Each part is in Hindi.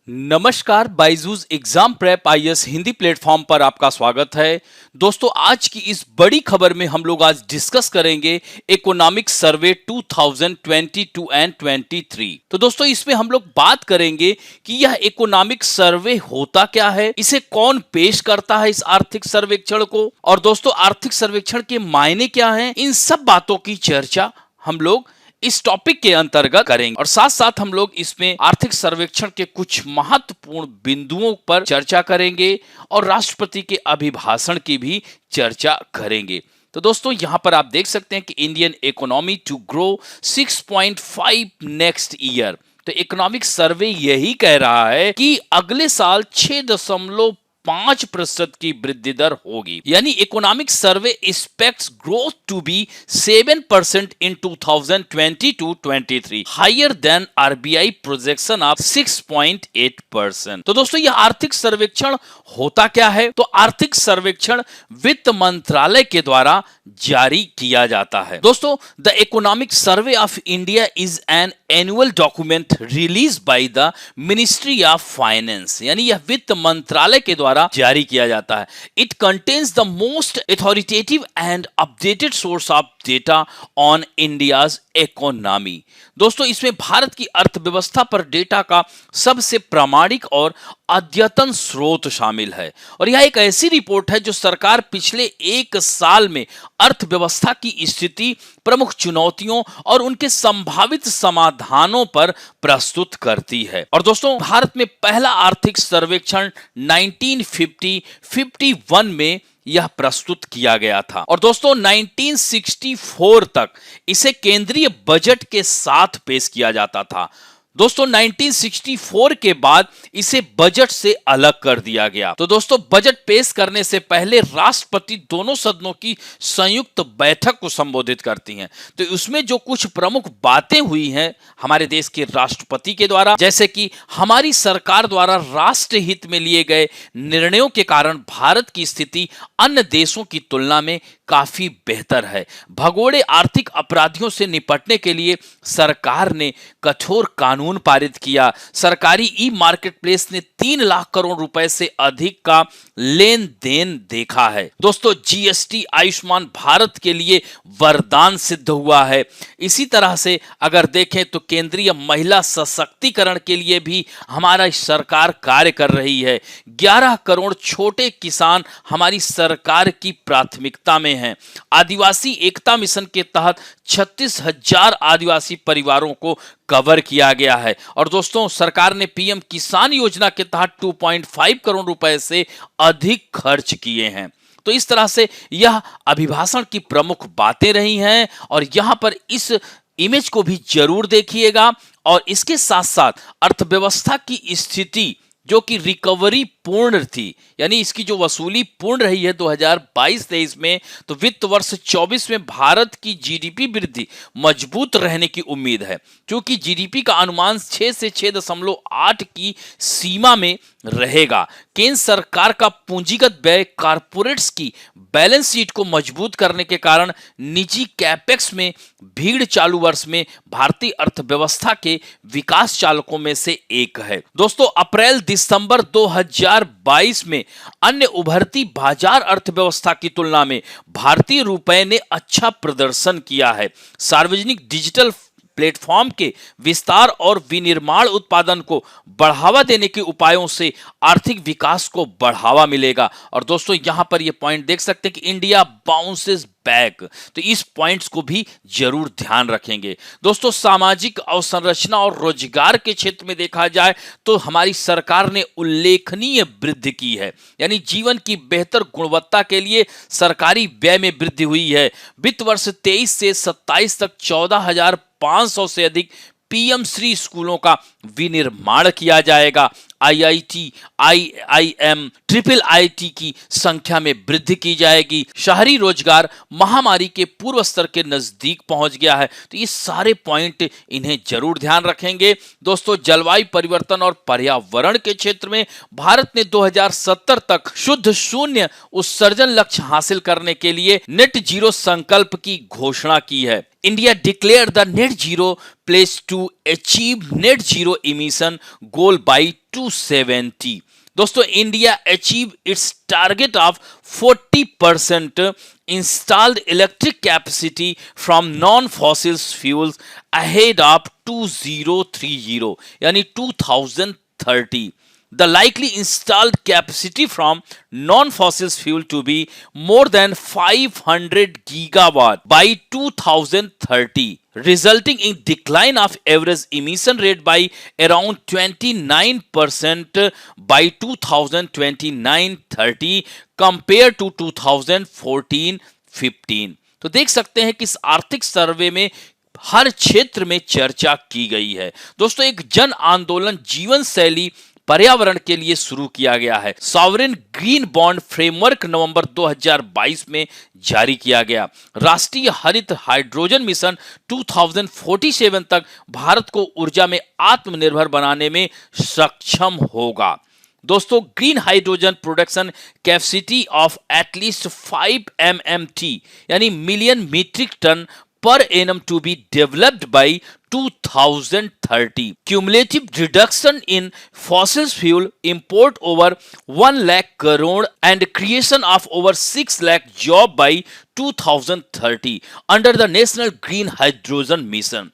नमस्कार, Byju's exam prep IAS Hindi platform पर आपका स्वागत है। दोस्तों, आज की इस बड़ी खबर में हम लोग आज डिस्कस करेंगे इकोनॉमिक सर्वे 2022 एंड 23। तो दोस्तों, इसमें हम लोग बात करेंगे कि यह इकोनॉमिक सर्वे होता क्या है, इसे कौन पेश करता है इस आर्थिक सर्वेक्षण को, और दोस्तों आर्थिक सर्वेक्षण के मायने क्या हैं, इन सब बातों की चर्चा हम लोग इस टॉपिक के अंतर्गत करेंगे। और साथ साथ हम लोग इसमें आर्थिक सर्वेक्षण के कुछ महत्वपूर्ण बिंदुओं पर चर्चा करेंगे और राष्ट्रपति के अभिभाषण की भी चर्चा करेंगे। तो दोस्तों, यहां पर आप देख सकते हैं कि Indian economy to grow 6.5 next year. तो इकोनॉमिक सर्वे यही कह रहा है कि अगले साल 6.5% की वृद्धि दर होगी, यानी economic survey expects growth to be 7% in 2022-23, higher than RBI projection of 6.8%। तो दोस्तों, यह आर्थिक सर्वेक्षण होता क्या है? तो आर्थिक सर्वेक्षण वित्त मंत्रालय के द्वारा जारी किया जाता है। दोस्तों, the economic survey of India is an annual document release by the ministry of finance, यानी यह वित्त मंत्रालय के द्वारा जारी किया जाता है। It contains the most authoritative and updated source of data on India's economy. दोस्तों, इसमें भारत की अर्थव्यवस्था पर डेटा का सबसे प्रामाणिक और अद्यतन स्रोत शामिल है, और यह एक ऐसी रिपोर्ट है जो सरकार पिछले एक साल में अर्थव्यवस्था की स्थिति, प्रमुख चुनौतियों और उनके संभावित समाधानों पर प्रस्तुत करती है। और दोस्तों, भारत में पहला आर्थिक सर्वेक्षण 1951 में यह प्रस्तुत किया गया था, और दोस्तों 1964 तक इसे केंद्रीय बजट के साथ पेश किया जाता था। दोस्तों, 1964 के बाद इसे बजट से अलग कर दिया गया। तो दोस्तों, बजट पेश करने से पहले राष्ट्रपति दोनों सदनों की संयुक्त बैठक को संबोधित करती हैं। तो उसमें जो कुछ प्रमुख बातें हुई हैं हमारे देश के राष्ट्रपति के द्वारा, जैसे कि हमारी सरकार द्वारा राष्ट्र हित में लिए गए निर्णयों के कारण भारत की स्थिति अन्य देशों की तुलना में काफी बेहतर है। भगोड़े आर्थिक अपराधियों से निपटने के लिए सरकार ने कठोर कानून पारित किया। सरकारी ई मार्केट प्लेस ने 3 लाख करोड़ रुपए से अधिक का लेन देन देखा है। दोस्तों, जीएसटी आयुष्मान भारत के लिए वरदान सिद्ध हुआ है। इसी तरह से अगर देखें तो केंद्रीय महिला सशक्तिकरण के लिए भी हमारा सरकार कार्य कर रही है। 11 करोड़ छोटे किसान हमारी सरकार की प्राथमिकता में हैं। आदिवासी एकता मिशन के तहत 36,000 आदिवासी परिवारों को कवर किया गया है। और दोस्तों, सरकार ने पीएम किसान योजना के तहत 2.5 करोड़ रुपए से अधिक खर्च किए हैं। तो इस तरह से यह अभिभाषण की प्रमुख बातें रही हैं, और यहां पर इस इमेज को भी जरूर देखिएगा। और इसके साथ साथ अर्थव्यवस्था की स्थिति जो कि रिकवरी पूर्ण थी, यानी इसकी जो वसूली पूर्ण रही है 2022-23 में, तो वित्त वर्ष 24 में भारत की जीडीपी वृद्धि मजबूत रहने की उम्मीद है, क्योंकि जीडीपी का अनुमान 6 से 6.8 की सीमा में रहेगा। केंद्र सरकार का पूंजीगत व्यय कारपोरेट्स की बैलेंस शीट को मजबूत करने के कारण निजी कैपेक्स में भीड़ चालू वर्ष में भारतीय अर्थव्यवस्था के विकास चालकों में से एक है। दोस्तों, अप्रैल दिसंबर 2022 में अन्य उभरती बाजार अर्थव्यवस्था की तुलना में भारतीय रुपए ने अच्छा प्रदर्शन किया है। सार्वजनिक डिजिटल प्लेटफॉर्म के विस्तार और विनिर्माण उत्पादन को बढ़ावा देने के उपायों से आर्थिक विकास को बढ़ावा मिलेगा। और दोस्तों, यहां पर ये पॉइंट देख सकते हैं कि इंडिया बाउंसेस बैक, तो इस पॉइंट्स को भी जरूर ध्यान रखेंगे। दोस्तों, सामाजिक अवसंरचना और रोजगार के क्षेत्र में देखा जाए तो हमारी सरकार ने उल्लेखनीय वृद्धि की है, यानी जीवन की बेहतर गुणवत्ता के लिए सरकारी व्यय में वृद्धि हुई है। वित्त वर्ष 23 से 27 तक 14,500 से अधिक पीएम श्री स्कूलों का विनिर्माण किया जाएगा। आईआईटी, आईआईएम, ट्रिपल आईटी की संख्या में वृद्धि की जाएगी। शहरी रोजगार महामारी के पूर्व स्तर के नजदीक पहुंच गया है। तो ये सारे पॉइंट इन्हें जरूर ध्यान रखेंगे। दोस्तों, जलवायु परिवर्तन और पर्यावरण के क्षेत्र में भारत ने 2070 तक शुद्ध शून्य उत्सर्जन लक्ष्य हासिल करने के लिए नेट जीरो संकल्प की घोषणा की है। India declared the net zero pledge to achieve net zero emission goal by 270. दोस्तों India achieve it's target of 40% installed electric capacity from non fossil fuels ahead of 2030 यानी 2030. The likely installed capacity from non-fossil fuel to be more than 500 gigawatt by 2030, resulting in decline of average emission rate by around 29% by 2029-30 compared to 2014-15. तो देख सकते हैं कि इस आर्थिक सर्वे में हर क्षेत्र में चर्चा की गई है। दोस्तों एक जन आंदोलन जीवन शैली पर्यावरण के लिए शुरू किया गया है। सॉवरेन ग्रीन बॉन्ड फ्रेमवर्क नवंबर 2022 में जारी किया गया। राष्ट्रीय हरित हाइड्रोजन मिशन 2047 तक भारत को ऊर्जा में आत्मनिर्भर बनाने में सक्षम होगा। दोस्तों green hydrogen production capacity of at least 5 MMT यानी million metric ton per annum to be developed by 2030. Cumulative reduction in fossil fuel import over 1 lakh crore and creation of over 6 lakh job by 2030 under the National Green Hydrogen Mission.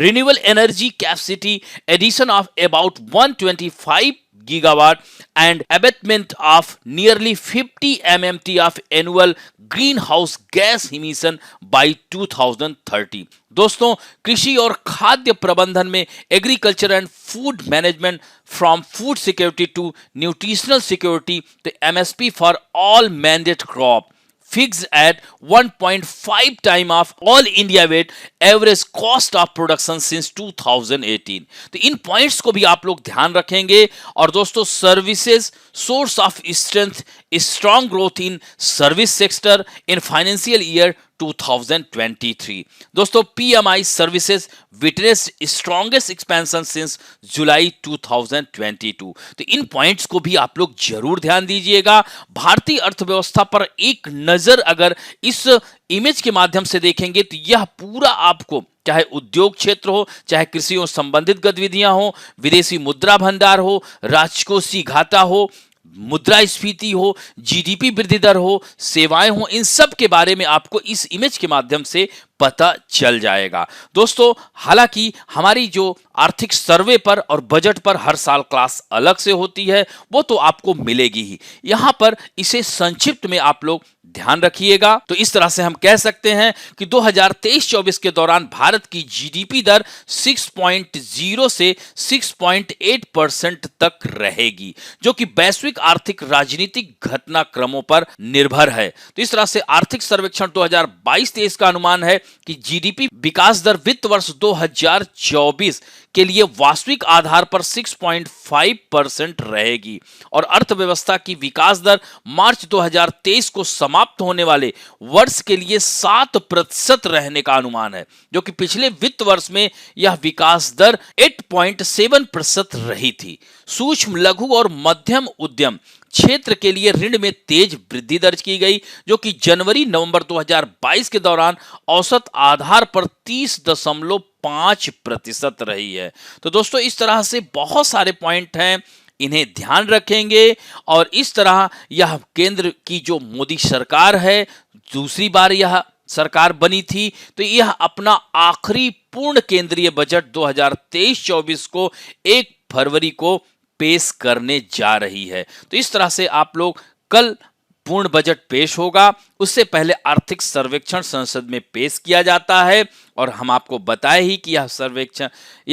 Renewable energy capacity addition of about 125 gigawatt and abatement of nearly 50 MMT of annual greenhouse gas emission by 2030. दोस्तों कृषि और खाद्य प्रबंधन में agriculture and food management from food security to nutritional security the MSP for all mandate crop fixed at 1.5 time of all India weight average cost of production since 2018. तो इन पॉइंट्स को भी आप लोग ध्यान रखेंगे। और दोस्तों services source of strength strong growth in service sector in financial year 2023. दोस्तों PMI services witnessed strongest expansion since जुलाई 2022. तो इन पॉइंट्स को भी आप लोग जरूर ध्यान दीजिएगा। भारतीय अर्थव्यवस्था पर एक नजर अगर इस इमेज के माध्यम से देखेंगे तो यह पूरा आपको चाहे उद्योग क्षेत्र हो, चाहे कृषि और संबंधित गतिविधियां हो, विदेशी मुद्रा भंडार हो, राजकोषीय घाटा हो, मुद्रास्फीति हो, जीडीपी वृद्धि दर हो, सेवाएं हो, इन सब के बारे में आपको इस इमेज के माध्यम से पता चल जाएगा। दोस्तों हालांकि हमारी जो आर्थिक सर्वे पर और बजट पर हर साल क्लास अलग से होती है वो तो आपको मिलेगी ही, यहां पर इसे संक्षिप्त में आप लोग ध्यान रखिएगा। तो इस तरह से हम कह सकते हैं कि 2023-24 के दौरान भारत की जीडीपी दर 6.0 से 6.8% तक रहेगी, जो कि वैश्विक आर्थिक राजनीतिक घटनाक्रमों पर निर्भर है। तो इस तरह से आर्थिक सर्वेक्षण 2022-23 का अनुमान है कि जीडीपी विकास दर वित्त वर्ष 2024 के लिए वास्तविक आधार पर 6.5% रहेगी और अर्थव्यवस्था की विकास दर मार्च 2023 को समाप्त होने वाले वर्ष के लिए 7% रहने का अनुमान है, जो कि पिछले वित्त वर्ष में यह विकास दर 8.7% रही थी। सूक्ष्म लघु और मध्यम उद्यम क्षेत्र के लिए ऋण में तेज वृद्धि दर्ज की गई, जो कि जनवरी-नवंबर 2022 के दौरान औसत आधार पर 30.5% रही है। तो दोस्तों इस तरह से बहुत सारे पॉइंट हैं, इन्हें ध्यान रखेंगे। और इस तरह यह केंद्र की जो मोदी सरकार है, दूसरी बार यह सरकार बनी थी, तो यह अपना आखिरी पूर्ण केंद्रीय बजट 2023-24 को 1 फरवरी को पेश करने जा रही है। तो इस तरह से आप लोग कल पूर्ण बजट पेश होगा, उससे पहले आर्थिक सर्वेक्षण संसद में पेश किया जाता है और हम आपको बताए ही कि यह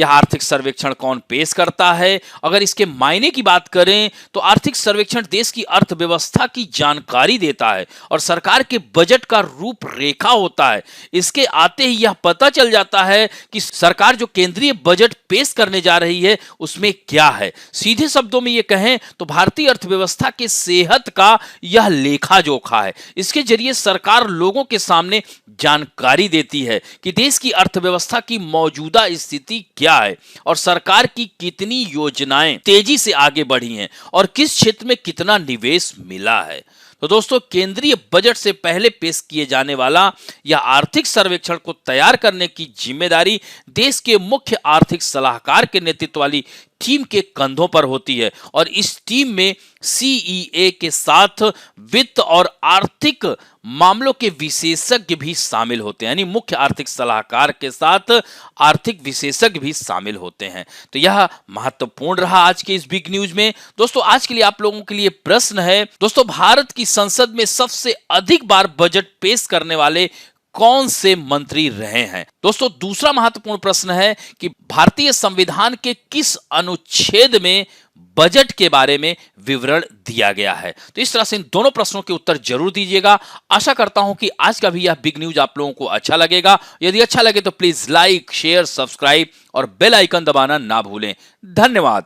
आर्थिक सर्वेक्षण कौन पेश करता है। अगर इसके मायने की बात करें तो आर्थिक सर्वेक्षण देश की अर्थव्यवस्था की जानकारी देता है और सरकार के बजट का रूपरेखा होता है। इसके आते ही यह पता चल जाता है कि सरकार जो केंद्रीय बजट पेश करने जा रही है उसमें क्या है। सीधे शब्दों में ये कहें तो भारतीय अर्थव्यवस्था के सेहत का यह लेखा जोखा है। इसके जरिए सरकार लोगों के सामने जानकारी देती है कि देश की अर्थव्यवस्था की मौजूदा स्थिति क्या है और सरकार की कितनी योजनाएं तेजी से आगे बढ़ी हैं और किस क्षेत्र में कितना निवेश मिला है। तो तो दोस्तों केंद्रीय बजट से पहले पेश किए जाने वाला यह आर्थिक सर्वेक्षण को तैयार करने की जिम्मेदारी देश के मुख्य आर्थिक सलाहकार के नेतृत्व वाली टीम के कंधों पर होती है और इस टीम में सीईए के साथ वित्त और आर्थिक मामलों के विशेषज्ञ भी शामिल होते हैं, यानी मुख्य आर्थिक सलाहकार के साथ आर्थिक विशेषज्ञ भी शामिल होते हैं। तो यह महत्वपूर्ण रहा आज के इस बिग न्यूज में। दोस्तों आज के लिए आप लोगों के लिए प्रश्न है, दोस्तों भारत की संसद में सबसे अधिक बार बजट पेश करने वाले कौन से मंत्री रहे हैं? दोस्तों दूसरा महत्वपूर्ण प्रश्न है कि भारतीय संविधान के किस अनुच्छेद में बजट के बारे में विवरण दिया गया है? तो इस तरह से इन दोनों प्रश्नों के उत्तर जरूर दीजिएगा। आशा करता हूं कि आज का भी यह बिग न्यूज आप लोगों को अच्छा लगेगा। यदि अच्छा लगे तो प्लीज लाइक, शेयर, सब्सक्राइब और बेल आइकन दबाना ना भूलें। धन्यवाद।